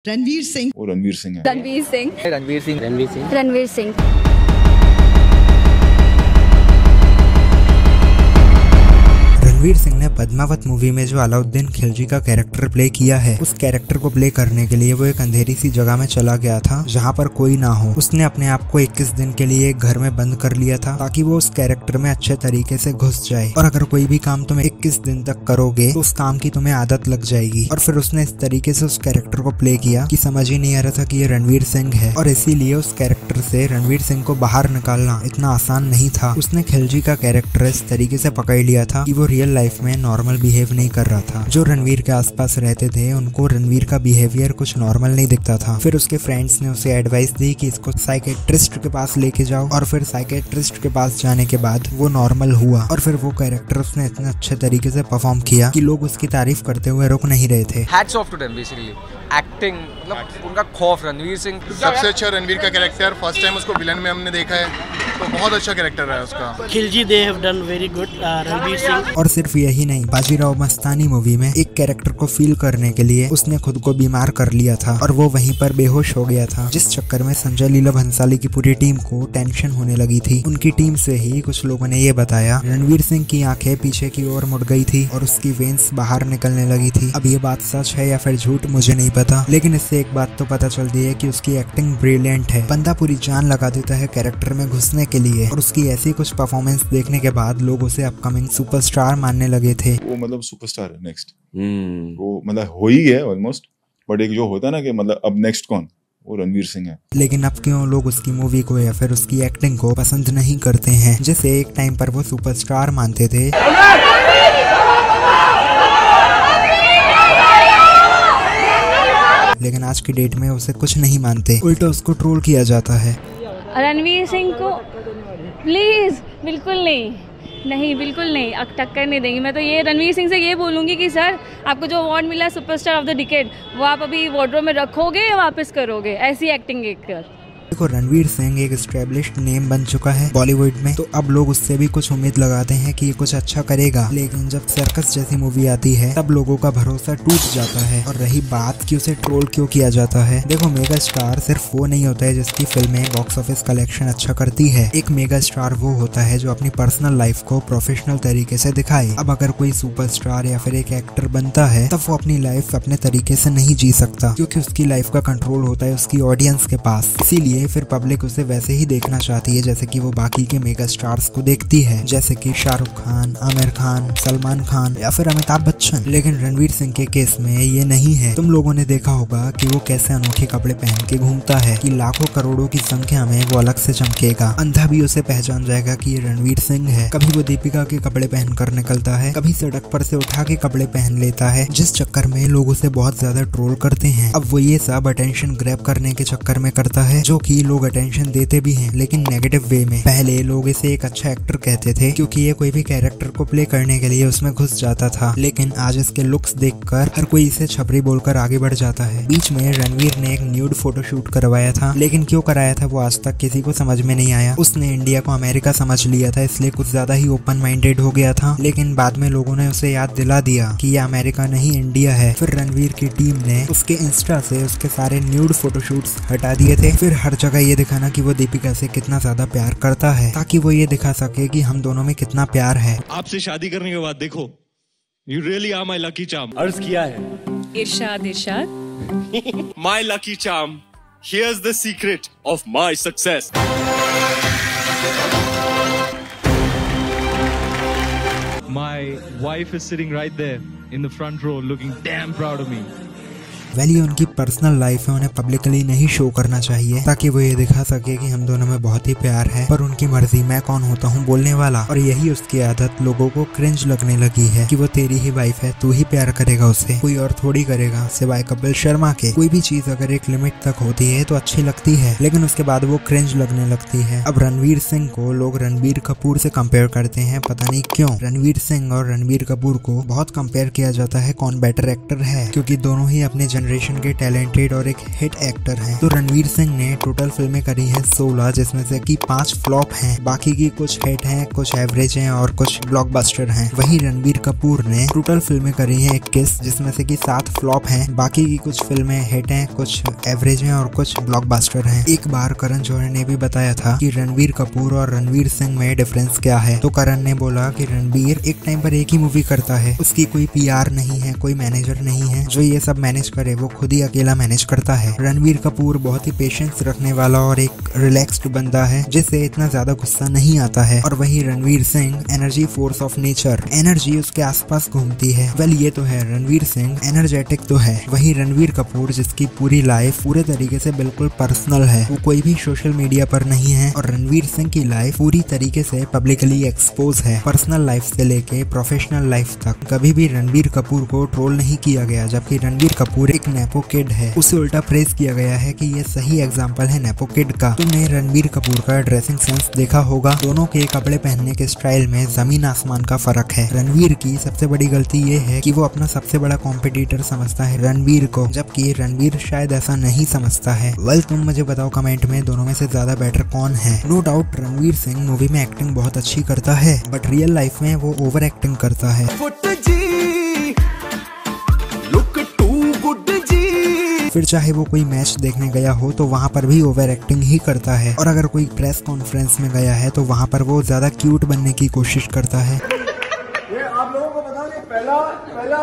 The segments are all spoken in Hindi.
रणवीर सिंह। वो रणवीर सिंह है। रणवीर सिंह। रणवीर सिंह। रणवीर सिंह। रणवीर सिंह। रणवीर सिंह ने पद्मावत मूवी में जो अलाउद्दीन खिलजी का कैरेक्टर प्ले किया है, उस कैरेक्टर को प्ले करने के लिए वो एक अंधेरी सी जगह में चला गया था जहाँ पर कोई ना हो। उसने अपने आप को 21 दिन के लिए एक घर में बंद कर लिया था ताकि वो उस कैरेक्टर में अच्छे तरीके से घुस जाए। और अगर कोई भी काम तुम 21 दिन तक करोगे तो उस काम की तुम्हें आदत लग जाएगी। और फिर उसने इस तरीके से उस कैरेक्टर को प्ले किया कि समझ ही नहीं आ रहा था कि ये रणवीर सिंह है। और इसीलिए उस कैरेक्टर से रणवीर सिंह को बाहर निकालना इतना आसान नहीं था। उसने खिलजी का कैरेक्टर इस तरीके से पकड़ लिया था कि वो रियल लाइफ में नॉर्मल बिहेव नहीं कर रहा था। जो रणवीर के आसपास रहते थे उनको रणवीर का बिहेवियर कुछ नॉर्मल नहीं दिखता था। फिर उसके फ्रेंड्स ने उसे एडवाइस दी कि इसको साइकेट्रिस्ट के पास लेके जाओ। और फिर साइकेट्रिस्ट के पास जाने के बाद वो नॉर्मल हुआ। और फिर वो कैरेक्टर उसने इतने अच्छे तरीके से परफॉर्म किया कि लोग उसकी तारीफ करते हुए रुक नहीं रहे थे। Hats off to them basically. Acting मतलब उनका खौफ। रणवीर सिंह सबसे अच्छा रणवीर का कैरेक्टर। फर्स्ट टाइम उसको विलन में हमने देखा है तो बहुत अच्छा कैरेक्टर रहा है उसका। Khilji they have done very good Ranveer Singh. और सिर्फ यही नहीं, बाजीराव मस्तानी मूवी में एक कैरेक्टर को फील करने के लिए उसने खुद को बीमार कर लिया था और वो वहीं पर बेहोश हो गया था, जिस चक्कर में संजय लीला भंसाली की पूरी टीम को टेंशन होने लगी थी। उनकी टीम से ही कुछ लोगों ने ये बताया रणवीर सिंह की आंखें पीछे की ओर मुड़ गई थी और उसकी वेन्स बाहर निकलने लगी थी। अब ये बात सच है या फिर झूठ मुझे नहीं पता, लेकिन इससे एक बात तो पता चलती है कि उसकी एक्टिंग ब्रिलियंट है। बंदा पूरी जान लगा देता है कैरेक्टर में घुसने के लिए। और उसकी ऐसी कुछ परफॉर्मेंस देखने के बाद लोग उसे अपकमिंग सुपरस्टार मानने लगे थे। वो मतलब सुपरस्टार है नेक्स्ट। वो मतलब हो ही है ऑलमोस्ट, बट एक जो होता है ना कि मतलब अब नेक्स्ट कौन, वो रणवीर सिंह है। लेकिन अब क्यों लोग उसकी मूवी को या फिर उसकी एक्टिंग को पसंद नहीं करते हैं, जिसे एक टाइम पर वो सुपरस्टार मानते थे। लेकिन आज की डेट में उसे कुछ नहीं मानते, उल्टा उसको ट्रोल किया जाता है। रणवीर सिंह को प्लीज बिल्कुल नहीं, नहीं बिल्कुल नहीं, टक्कर नहीं देंगी। मैं तो ये रणवीर सिंह से ये बोलूँगी कि सर आपको जो अवार्ड मिला सुपरस्टार ऑफ द डिकेड वो आप अभी वार्डरोब में रखोगे या वापस करोगे? ऐसी एक्टिंग कर। देखो, रणवीर सिंह एक एस्टेब्लिश्ड नेम बन चुका है बॉलीवुड में, तो अब लोग उससे भी कुछ उम्मीद लगाते हैं कि ये कुछ अच्छा करेगा। लेकिन जब सर्कस जैसी मूवी आती है तब लोगों का भरोसा टूट जाता है। और रही बात कि उसे ट्रोल क्यों किया जाता है, देखो मेगा स्टार सिर्फ वो नहीं होता है जिसकी फिल्में बॉक्स ऑफिस कलेक्शन अच्छा करती है। एक मेगा स्टार वो होता है जो अपनी पर्सनल लाइफ को प्रोफेशनल तरीके से दिखाए। अब अगर कोई सुपरस्टार या फिर एक एक्टर बनता है तब वो अपनी लाइफ अपने तरीके से नहीं जी सकता, क्योंकि उसकी लाइफ का कंट्रोल होता है उसकी ऑडियंस के पास। इसीलिए फिर पब्लिक उसे वैसे ही देखना चाहती है जैसे कि वो बाकी के मेगा स्टार्स को देखती है, जैसे कि शाहरुख खान, आमिर खान, सलमान खान या फिर अमिताभ बच्चन। लेकिन रणवीर सिंह के केस में ये नहीं है। तुम लोगों ने देखा होगा कि वो कैसे अनोखे कपड़े पहन के घूमता है कि लाखों करोड़ों की संख्या में वो अलग से चमकेगा। अंधा भी उसे पहचान जाएगा कि ये रणवीर सिंह है। कभी वो दीपिका के कपड़े पहन कर निकलता है, कभी सड़क पर से उठा के कपड़े पहन लेता है, जिस चक्कर में लोग उसे बहुत ज्यादा ट्रोल करते हैं। अब वो ये सब अटेंशन ग्रैब करने के चक्कर में करता है, जो कि लोग अटेंशन देते भी हैं लेकिन नेगेटिव वे में। पहले लोग इसे एक अच्छा एक्टर कहते थे क्योंकि ये कोई भी कैरेक्टर को प्ले करने के लिए उसमें घुस जाता था, लेकिन आज इसके लुक्स देखकर हर कोई इसे छपरी बोलकर आगे बढ़ जाता है। बीच में रणवीर ने एक न्यूड फोटोशूट करवाया था, लेकिन क्यों कराया था वो आज तक किसी को समझ में नहीं आया। उसने इंडिया को अमेरिका समझ लिया था, इसलिए कुछ ज्यादा ही ओपन माइंडेड हो गया था। लेकिन बाद में लोगों ने उसे याद दिला दिया कि ये अमेरिका नहीं इंडिया है। फिर रणवीर की टीम ने उसके इंस्टा से उसके सारे न्यूड फोटोशूट्स हटा दिए थे। फिर हर जगह ये दिखाना कि वो दीपिका से कितना ज्यादा प्यार करता है, ताकि वो ये दिखा सके कि हम दोनों में कितना प्यार है। आपसे शादी करने के बाद देखो, you really are my lucky charm। अर्ज किया है इरशाद इरशाद My lucky charm, here's the secret of my success। My wife is sitting right there in the front row looking damn proud of me। ये उनकी पर्सनल लाइफ है, उन्हें पब्लिकली नहीं शो करना चाहिए ताकि वो ये दिखा सके कि हम दोनों में बहुत ही प्यार है, पर उनकी मर्जी, मैं कौन होता हूँ बोलने वाला। और यही उसकी आदत लोगों को क्रिंज लगने लगी है कि वो तेरी ही वाइफ है, तू ही प्यार करेगा उससे, कोई और थोड़ी करेगा सिवाय कपिल शर्मा के। कोई भी चीज अगर एक लिमिट तक होती है तो अच्छी लगती है, लेकिन उसके बाद वो क्रिंज लगने लगती है। अब रणवीर सिंह को लोग रणबीर कपूर से कंपेयर करते हैं, पता नहीं क्यों। रणवीर सिंह और रणबीर कपूर को बहुत कंपेयर किया जाता है कौन बेटर एक्टर है, क्योंकि दोनों ही अपने जनरेशन के टैलेंटेड और एक हिट एक्टर हैं। तो रणवीर सिंह ने टोटल फिल्में करी हैं 16, जिसमें से कि 5 फ्लॉप हैं, बाकी की कुछ हिट हैं, कुछ एवरेज हैं और कुछ ब्लॉकबस्टर हैं। वहीं रणबीर कपूर ने टोटल फिल्में करी हैं 21, जिसमें से कि 7 फ्लॉप हैं, बाकी की कुछ फिल्में हिट हैं, कुछ एवरेज हैं और कुछ ब्लॉकबस्टर हैं। एक बार करण जौहर ने भी बताया था कि रणबीर कपूर और रणवीर सिंह में डिफरेंस क्या है। तो करण ने बोला कि रणबीर एक टाइम पर एक ही मूवी करता है, उसकी कोई PR नहीं है, कोई मैनेजर नहीं है जो ये सब मैनेज करे, वो खुद ही अकेला मैनेज करता है। रणबीर कपूर बहुत ही पेशेंस रखने वाला और एक रिलैक्स्ड बंदा है, जिससे इतना ज्यादा गुस्सा नहीं आता है। और वही Ranveer Singh energy force of nature, energy उसके आसपास घूमती है। वेल ये तो है, रणवीर सिंह एनर्जेटिक तो है। वही रणवीर कपूर जिसकी पूरी लाइफ पूरे तरीके से बिल्कुल पर्सनल है, वो कोई भी सोशल मीडिया पर नहीं है। और रणवीर सिंह की लाइफ पूरी तरीके से पब्लिकली एक्सपोज है, पर्सनल लाइफ से लेके प्रोफेशनल लाइफ तक। कभी भी रणबीर कपूर को ट्रोल नहीं किया गया, जबकि रणबीर कपूर एक नेपो किड है, उसे उल्टा प्रेज किया गया है कि ये सही एग्जांपल है नेपो किड का। तुमने रणबीर कपूर का ड्रेसिंग सेंस देखा होगा, दोनों के कपड़े पहनने के स्टाइल में जमीन आसमान का फर्क है। रणवीर की सबसे बड़ी गलती ये है कि वो अपना सबसे बड़ा कॉम्पिटिटर समझता है रणबीर को, जबकि रणबीर शायद ऐसा नहीं समझता है। वेल तुम मुझे बताओ कमेंट में, दोनों में से ज्यादा बेटर कौन है। No doubt Ranveer Singh movie में एक्टिंग बहुत अच्छी करता है, बट रियल लाइफ में वो ओवर एक्टिंग करता है। फिर चाहे वो कोई मैच देखने गया हो तो वहाँ पर भी ओवर एक्टिंग ही करता है, और अगर कोई प्रेस कॉन्फ्रेंस में गया है तो वहाँ पर वो ज्यादा क्यूट बनने की कोशिश करता है। ये आप लोगों को बता दें, पहला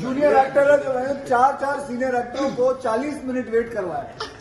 जूनियर एक्टर है जो है 4 सीनियर एक्टरों को 40 मिनट वेट करवाया।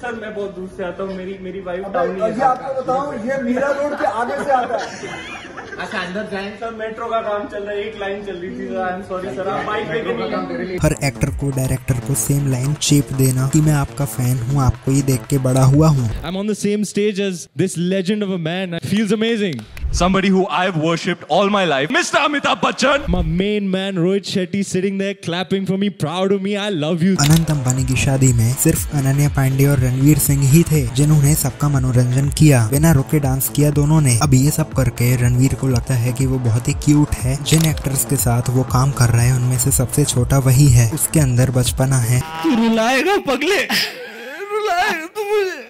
सर मैं बहुत दूर से आता हूँ, मेरी वाइफ ये आपको बताऊँ, ये मीरा रोड के आगे से आता है। अच्छा अंदर जाएं सर, मेट्रो का काम चल रहा है, एक लाइन चल रही थी sir, I am sorry sir, आप बाइक लेके नहीं। हर एक्टर को डायरेक्टर को सेम लाइन चेप देना कि मैं आपका फैन हूँ, आपको ये देख के बड़ा हुआ हूँ। I'm on the same stage as this legend of a man. It feels amazing. Somebody who I've worshipped all my life, Mr. Amitabh Bachchan. My main man Rohit Shetty sitting there clapping for me, proud of me. I love you. Anant Ambani की शादी में सिर्फ अनन्या पांडे और रणवीर सिंह ही थे जिन्होंने सबका मनोरंजन किया, बिना रुके डांस किया दोनों ने। अब ये सब करके रणवीर को लगता है कि वो बहुत ही क्यूट है। जिन एक्टर्स के साथ वो काम कर रहा है उनमें से सबसे छोटा वही है, उसके अंदर बचपना है। तू रुलाएगा पगले, रुलाएगा तू मुझे।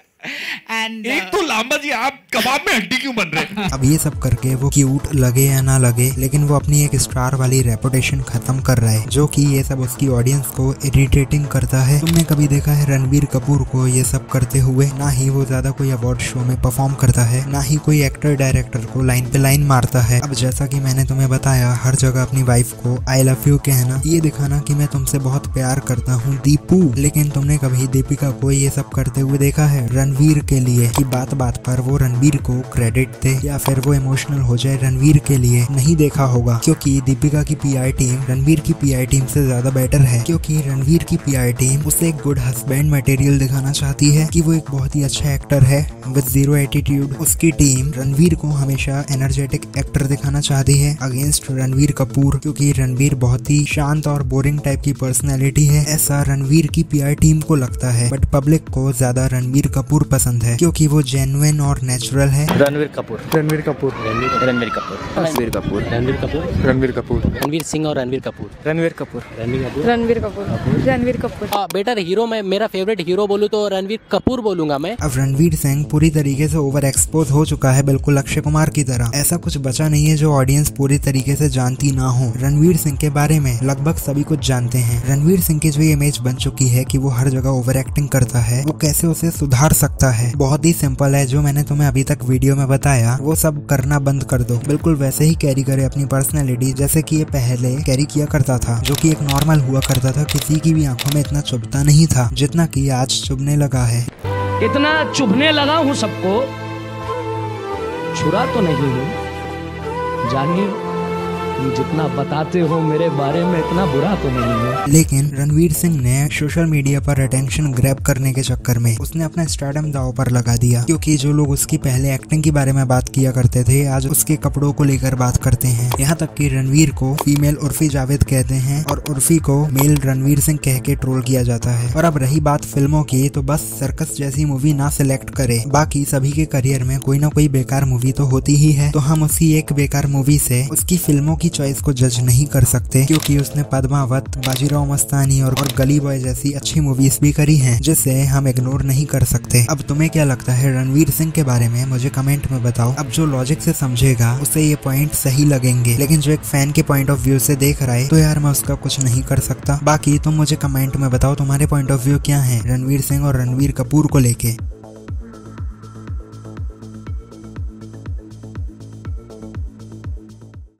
एक तो लांबा जी, आप कबाब में हड्डी क्यों बन रहे? अब ये सब करके वो क्यूट लगे या ना लगे, लेकिन वो अपनी एक स्टार वाली रेपुटेशन खत्म कर रहा है, जो कि ये सब उसकी ऑडियंस को इरिटेटिंग करता है। तुमने कभी देखा है रणबीर कपूर को ये सब करते हुए? ना ही वो ज्यादा कोई अवार्ड शो में परफॉर्म करता है, ना ही कोई एक्टर डायरेक्टर को लाइन पे लाइन मारता है। अब जैसा कि मैंने तुम्हें बताया, हर जगह अपनी वाइफ को आई लव यू कहना, ये दिखाना कि मैं तुमसे बहुत प्यार करता हूँ दीपू। लेकिन तुमने कभी दीपिका को ये सब करते हुए देखा है रणवीर के लिए, कि बात बात पर वो रणवीर को क्रेडिट दे या फिर वो इमोशनल हो जाए रणवीर के लिए? नहीं देखा होगा, क्योंकि दीपिका की PR टीम रणवीर की PR टीम से ज्यादा बेटर है। क्योंकि रणवीर की PR टीम उसे एक गुड हस्बैंड मटेरियल दिखाना चाहती है कि वो एक बहुत ही अच्छा एक्टर है विद जीरो एटीट्यूड। उसकी टीम रणवीर को हमेशा एनर्जेटिक एक्टर दिखाना चाहती है अगेंस्ट रणवीर कपूर, क्योंकि रणवीर बहुत ही शांत और बोरिंग टाइप की पर्सनैलिटी है, ऐसा रणवीर की PR टीम को लगता है। बट पब्लिक को ज्यादा रणवीर कपूर पसंद है, क्योंकि वो जेन्युइन और नेचुरल है। रणवीर कपूर रणवीर कपूर रणवीर कपूर रणवीर कपूर रणवीर कपूर रणवीर कपूर रणवीर सिंह और रणवीर कपूर रणवीर कपूर रणवीर कपूर रणवीर कपूर रणवीर कपूर। बेटर हीरो में मेरा फेवरेट हीरो बोलूं तो रणवीर कपूर बोलूंगा मैं। अब रणवीर सिंह पूरी तरीके से ओवर एक्सपोज हो चुका है, बिल्कुल अक्षय कुमार की तरह। ऐसा कुछ बचा नहीं है जो ऑडियंस पूरी तरीके से जानती ना हो। रणवीर सिंह के बारे में लगभग सभी कुछ जानते हैं। रणवीर सिंह की जो इमेज बन चुकी है कि वो हर जगह ओवर एक्टिंग करता है, वो कैसे उसे सुधार सकता है? बहुत ही सिंपल है, जो मैंने तुम्हें अभी तक वीडियो में बताया वो सब करना बंद कर दो। बिल्कुल वैसे ही कैरी करे अपनी पर्सनैलिटी जैसे कि ये पहले कैरी किया करता था, जो कि एक नॉर्मल हुआ करता था, किसी की भी आंखों में इतना चुभता नहीं था जितना कि आज चुभने लगा है। इतना चुभने लगा हूँ सबको, छुरा तो नहीं हूँ, जानिए जितना बताते हो मेरे बारे में इतना बुरा तो नहीं है। लेकिन रणवीर सिंह ने सोशल मीडिया पर अटेंशन ग्रैब करने के चक्कर में उसने अपना स्टारडम दांव पर लगा दिया, क्योंकि जो लोग उसकी पहले एक्टिंग के बारे में बात किया करते थे आज उसके कपड़ों को लेकर बात करते हैं। यहाँ तक कि रणवीर को फीमेल उर्फी जावेद कहते हैं और उर्फी को मेल रणवीर सिंह कह के ट्रोल किया जाता है। और अब रही बात फिल्मों की, तो बस सर्कस जैसी मूवी ना सिलेक्ट करे, बाकी सभी के करियर में कोई ना कोई बेकार मूवी तो होती ही है। तो हम उसी एक बेकार मूवी से उसकी फिल्मों की चॉइस को जज नहीं कर सकते क्योंकि उसने पद्मावत, बाजीराव मस्तानी और गली बॉय जैसी अच्छी मूवीज भी करी हैं जिसे हम इग्नोर नहीं कर सकते। अब तुम्हें क्या लगता है रणवीर सिंह के बारे में, मुझे कमेंट में बताओ। अब जो लॉजिक से समझेगा उसे ये पॉइंट सही लगेंगे, लेकिन जो एक फैन के पॉइंट ऑफ व्यू से देख रहा है तो यार मैं उसका कुछ नहीं कर सकता। बाकी तुम मुझे कमेंट में बताओ तुम्हारे पॉइंट ऑफ व्यू क्या है रणवीर सिंह और रणवीर कपूर को लेके।